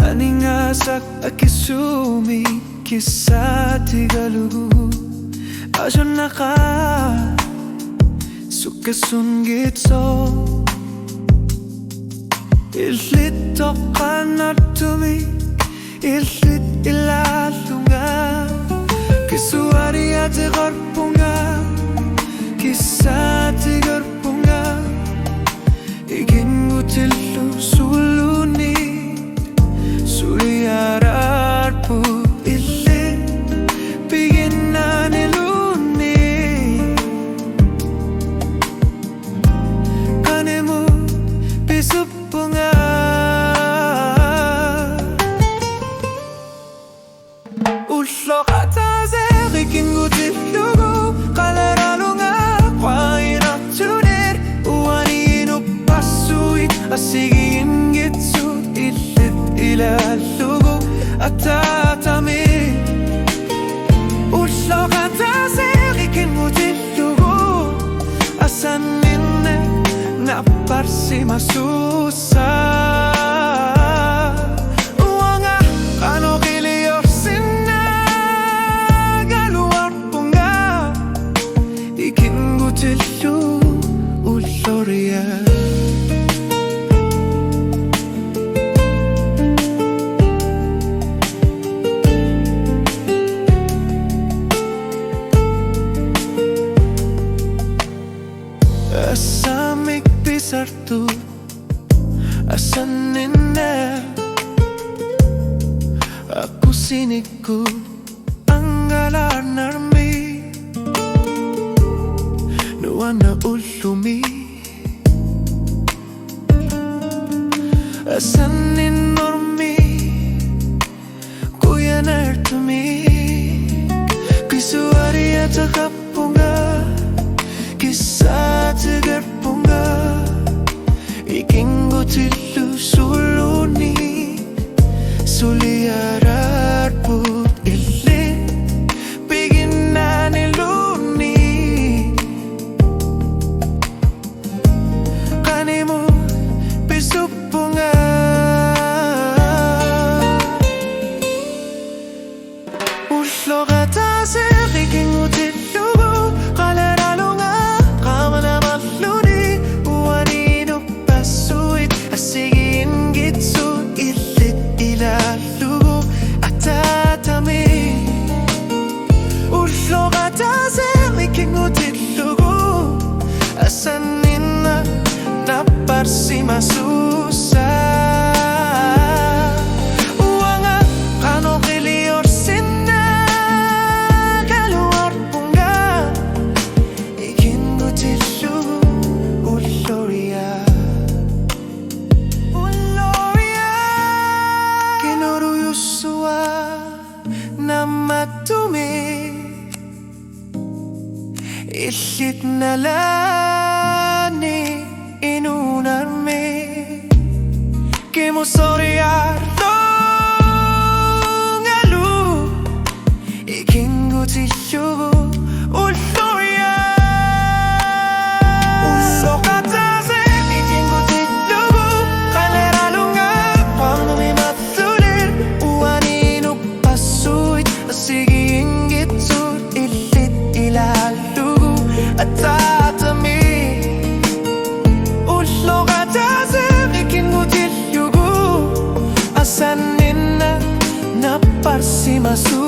Aningasak akisumi kisati galugu ajonaka sukasungit so ilit tokanatumi ilit ilalunga kisuari ate garpunga kisati garpunga igingutillu suluni Suliararpu illi biginnan iluni kanemu bisupunga ullokata zerikingutillugu qalaralunga qainatunir uaninu passuit asigingitsu illit ilallugu atatami ullokata zerikingutillugu asaninne napparsimasusa uanga qanokiliyorsinna galuarpunga ikingutillu ulloria Asamik pisartu asaninna aku siniku anggalanarmi nuana ulumi asanin normi kuyanartumi kisuari atakapunga kisati garpunga ikingutillu suluni suliararput illi biginnan iluni kanemu bisupunga ullokata zerikingutillugu qalaralunga asaninna napparsimasusa uanga qanokiliyorsinna galuarpunga ikingutillu ulloria kinuruyussua nammatumi illit nalani inunarmi kimusoriarlo ngalu ikingutillugu ulloria ullokata zerikingutillugu qalaralunga qanumi mathulir uaninu passuit asigingitsut illit ilallugu atatami ullokata zerikingutillugu asaninna napparsimasu